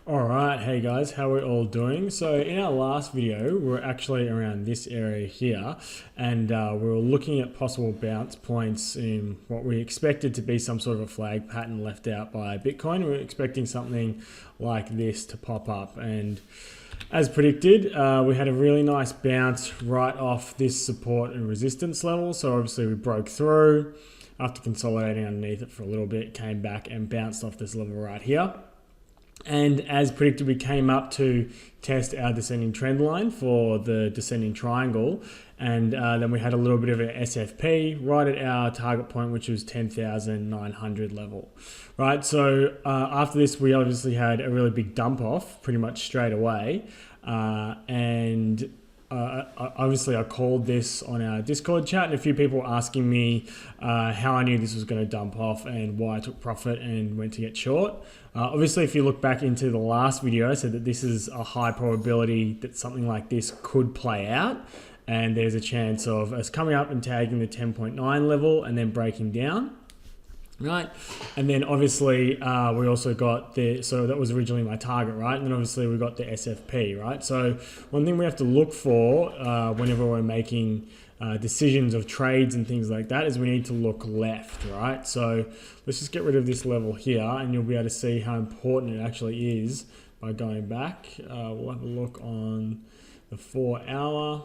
Alright, hey guys, how are we all doing? So in our last video, we were actually around this area here, and we were looking at possible bounce points in what we expected to be some sort of a flag pattern left out by Bitcoin. We were expecting something like this to pop up, and as predicted, we had a really nice bounce right off this support and resistance level. So obviously we broke through after consolidating underneath it for a little bit, came back and bounced off this level right here. And as predicted, we came up to test our descending trend line for the descending triangle. And then we had a little bit of an SFP right at our target point, which was 10,900 level, right? So after this, we obviously had a really big dump off pretty much straight away. Obviously I called this on our Discord chat, and a few people were asking me how I knew this was going to dump off and why I took profit and went to get short. Obviously, if you look back into the last video, I said that this is a high probability that something like this could play out, and there's a chance of us coming up and tagging the 10.9 level and then breaking down. Right, and then obviously we also got so that was originally my target, right? And then obviously we got the SFP, right? So one thing we have to look for whenever we're making decisions of trades and things like that is we need to look left, right? So let's just get rid of this level here, and you'll be able to see how important it actually is by going back. We'll have a look on the 4 hour.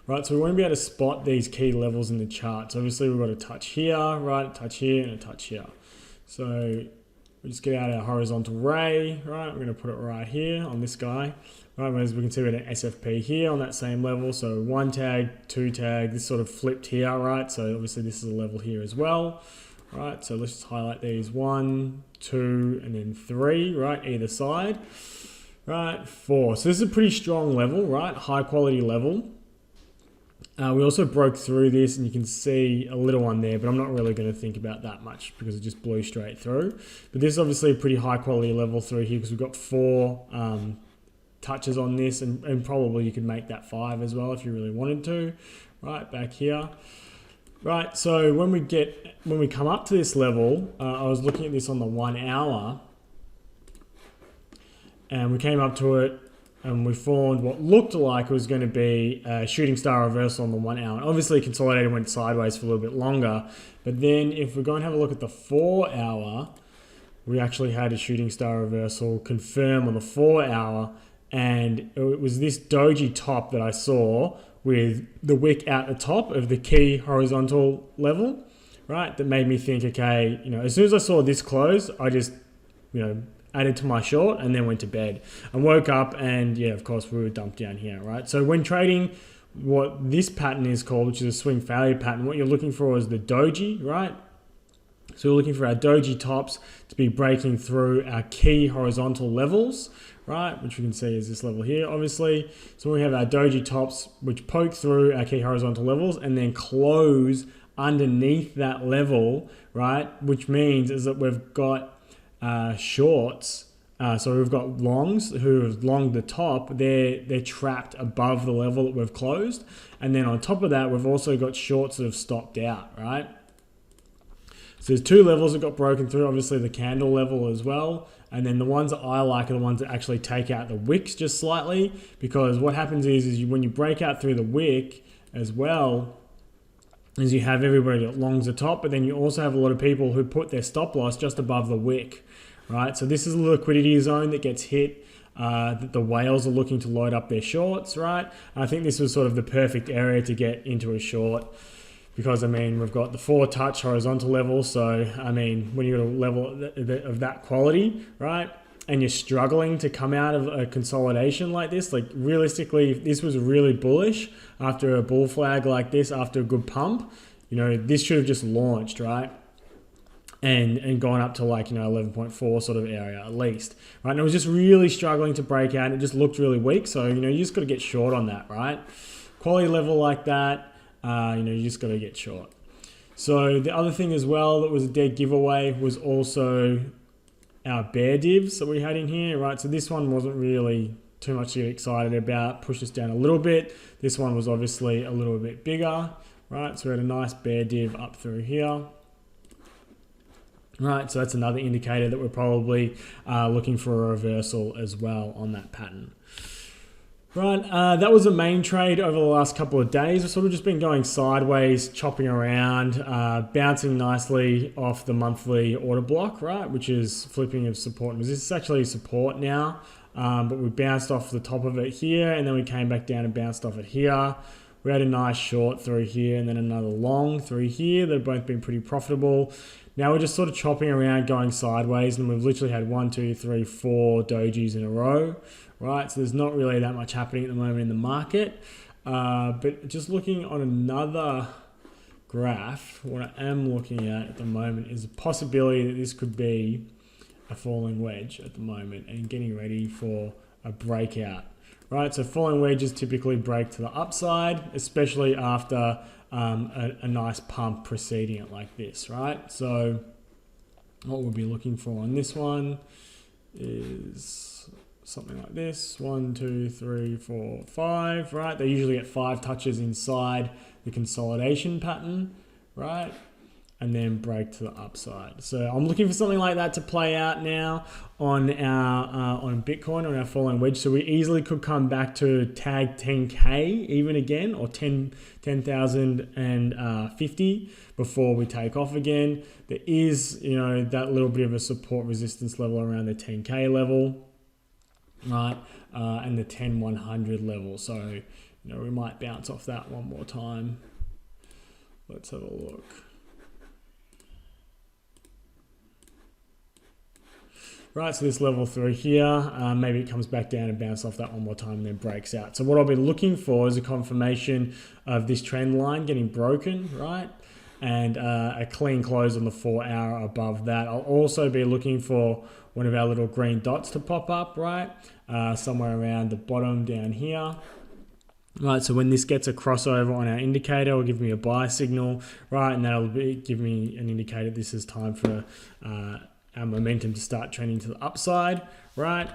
Right, so we want to be able to spot these key levels in the chart. So obviously we've got a touch here, right, a touch here, and a touch here. So we just get out our horizontal ray, right? We're going to put it right here on this guy. Right, as we can see, we had an SFP here on that same level. So 1 tag, 2 tag, this sort of flipped here, right? So obviously this is a level here as well, right? So let's just highlight these 1, 2, and then 3, right, either side, right? 4. So this is a pretty strong level, right? High quality level. We also broke through this, and you can see a little one there, but I'm not really going to think about that much because it just blew straight through. But this is obviously a pretty high quality level through here because we've got 4 touches on this, and probably you could make that 5 as well if you really wanted to. Right, back here. Right, so when we come up to this level, I was looking at this on the 1 hour, and we came up to it, and we formed what looked like it was going to be a shooting star reversal on the 1 hour. Obviously, consolidated went sideways for a little bit longer. But then if we're going to have a look at the 4 hour, we actually had a shooting star reversal confirm on the 4 hour. And it was this doji top that I saw with the wick out the top of the key horizontal level, right? That made me think, okay, as soon as I saw this close, I just, added to my short and then went to bed and woke up, and yeah, of course we were dumped down here, right? So when trading, what this pattern is called, which is a swing failure pattern, what you're looking for is the doji, right? So we're looking for our doji tops to be breaking through our key horizontal levels, right? Which we can see is this level here, obviously. So we have our doji tops which poke through our key horizontal levels and then close underneath that level, right? Which means is that we've got shorts, so we've got longs who have longed the top. They're trapped above the level that we've closed, and then on top of that we've also got shorts that have stopped out, right? So there's 2 levels that got broken through, obviously the candle level as well, and then the ones that I like are the ones that actually take out the wicks just slightly, because what happens is when you break out through the wick as well, is you have everybody that longs the top, but then you also have a lot of people who put their stop loss just above the wick, right? So this is a liquidity zone that gets hit, that the whales are looking to load up their shorts, right? And I think this was sort of the perfect area to get into a short, because we've got the 4 touch horizontal level. So when you've got a level of that quality, right, and you're struggling to come out of a consolidation like this, like realistically, if this was really bullish after a bull flag like this, after a good pump, this should have just launched, right? And gone up to 11.4 sort of area at least, right? And it was just really struggling to break out, and it just looked really weak. So, you just got to get short on that, right? Quality level like that, you just got to get short. So the other thing as well that was a dead giveaway was also our bear divs that we had in here, right? So this one wasn't really too much to get excited about, pushed us down a little bit. This one was obviously a little bit bigger, right? So we had a nice bear div up through here. Right, so that's another indicator that we're probably looking for a reversal as well on that pattern. Right, that was the main trade over the last couple of days. We've sort of just been going sideways, chopping around, bouncing nicely off the monthly order block, right, which is flipping of support and resistance. It's actually support now, but we bounced off the top of it here, and then we came back down and bounced off it here. We had a nice short through here and then another long through here. They've both been pretty profitable. Now we're just sort of chopping around, going sideways, and we've literally had 1, 2, 3, 4 dojis in a row, right? So there's not really that much happening at the moment in the market. But just looking on another graph, what I am looking at the moment is a possibility that this could be a falling wedge at the moment and getting ready for a breakout. Right, so falling wedges typically break to the upside, especially after a nice pump preceding it like this, right? So what we'll be looking for on this one is something like this. 1, 2, 3, 4, 5, right? They usually get 5 touches inside the consolidation pattern, right? And then break to the upside. So I'm looking for something like that to play out now on our on Bitcoin, on our falling wedge. So we easily could come back to tag 10K even again, or 10,050 before we take off again. There is, you know, that little bit of a support resistance level around the 10K level, right? And the 10-100 level. So, you know, we might bounce off that one more time. Let's have a look. Right, so this level through here, maybe it comes back down and bounces off that one more time and then breaks out. So what I'll be looking for is a confirmation of this trend line getting broken, right? And a clean close on the 4 hour above that. I'll also be looking for one of our little green dots to pop up, right? Somewhere around the bottom down here. Right, so when this gets a crossover on our indicator, it'll give me a buy signal, right? And that'll give me an indicator this is time for our momentum to start trending to the upside, right?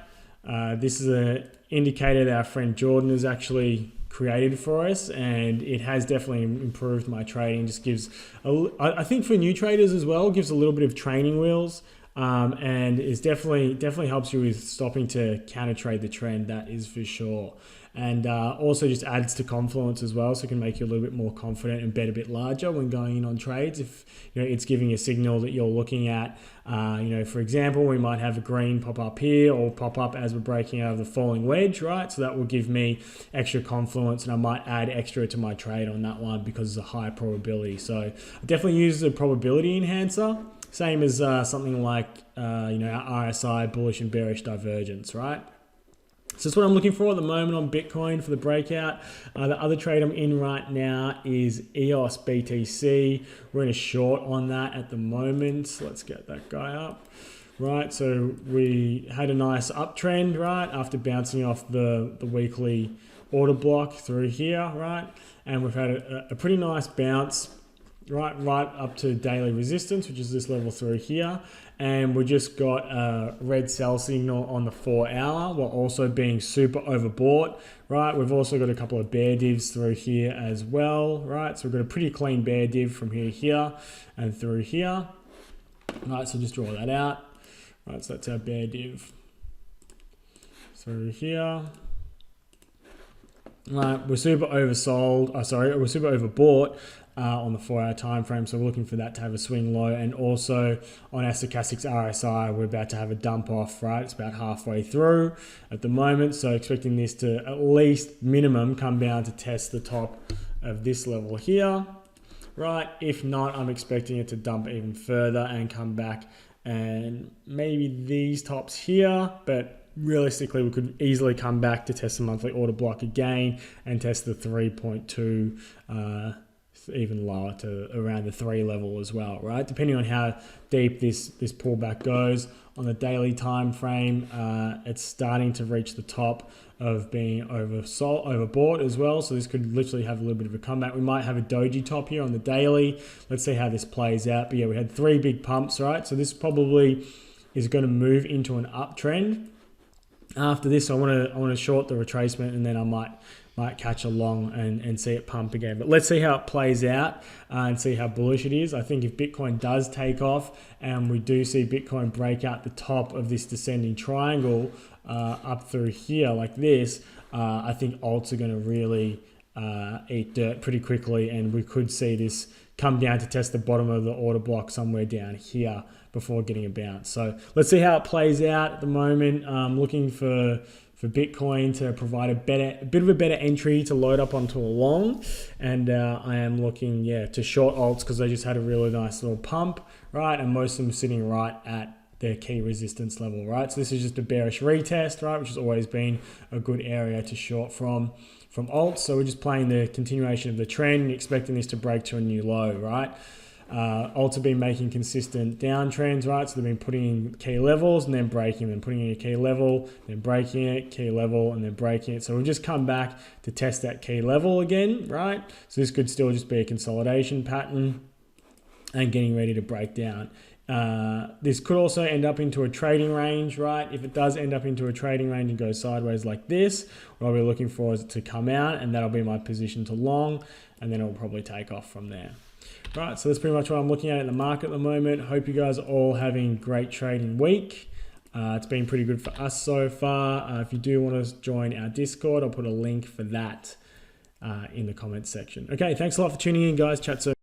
This is an indicator that our friend Jordan has actually created for us, and it has definitely improved my trading. Just gives, I think for new traders as well, gives a little bit of training wheels, and is definitely helps you with stopping to counter trade the trend. That is for sure. And also just adds to confluence as well, so it can make you a little bit more confident and bet a bit larger when going in on trades. If you know it's giving a signal that you're looking at, you know, for example, we might have a green pop up here or pop up as we're breaking out of the falling wedge, right? So that will give me extra confluence, and I might add extra to my trade on that one because it's a high probability. So I definitely use the probability enhancer, same as something like you know, our RSI bullish and bearish divergence, right? So that's what I'm looking for at the moment on Bitcoin for the breakout. The other trade I'm in right now is EOS BTC. We're in a short on that at the moment. Let's get that guy up. Right, so we had a nice uptrend, right, after bouncing off the weekly order block through here, right? And we've had a pretty nice bounce, right up to daily resistance, which is this level through here. And we just got a red sell signal on the 4 hour while also being super overbought, right? We've also got a couple of bear divs through here as well, right? So we've got a pretty clean bear div from here and through here, right? So just draw that out, right? So that's our bear div through here. Right, we're super oversold. We're super overbought on the 4 hour time frame, so we're looking for that to have a swing low. And also on our stochastics RSI, we're about to have a dump off, right? It's about halfway through at the moment, so expecting this to at least minimum come down to test the top of this level here, right? If not, I'm expecting it to dump even further and come back and maybe these tops here, but realistically, we could easily come back to test the monthly order block again and test the 3.2, even lower to around the 3 level as well, right? Depending on how deep this pullback goes. On the daily time frame, it's starting to reach the top of being overbought as well. So this could literally have a little bit of a comeback. We might have a doji top here on the daily. Let's see how this plays out. But yeah, we had 3 big pumps, right? So this probably is going to move into an uptrend. After this, I want to short the retracement, and then I might might catch a long and see it pump again. But let's see how it plays out and see how bullish it is. I think if Bitcoin does take off and we do see Bitcoin break out the top of this descending triangle up through here like this, I think alts are going to really eat dirt pretty quickly, and we could see this come down to test the bottom of the order block somewhere down here before getting a bounce. So let's see how it plays out at the moment. I'm looking for Bitcoin to provide a bit of a better entry to load up onto a long, and I am looking to short alts because they just had a really nice little pump, right? And most of them sitting right at their key resistance level, right? So this is just a bearish retest, right? Which has always been a good area to short from alts. So we're just playing the continuation of the trend and expecting this to break to a new low, right? Alts have been making consistent downtrends, right? So they've been putting in key levels and then breaking them, putting in a key level, then breaking it, key level, and then breaking it. So we've just come back to test that key level again, right? So this could still just be a consolidation pattern and getting ready to break down. This could also end up into a trading range, right? If it does end up into a trading range and goes sideways like this, what I'll be looking for is it to come out, and that'll be my position to long, and then it'll probably take off from there. Right, so that's pretty much what I'm looking at in the market at the moment. Hope you guys are all having a great trading week. It's been pretty good for us so far. If you do want to join our Discord, I'll put a link for that in the comments section. Okay, thanks a lot for tuning in, guys. Chat soon.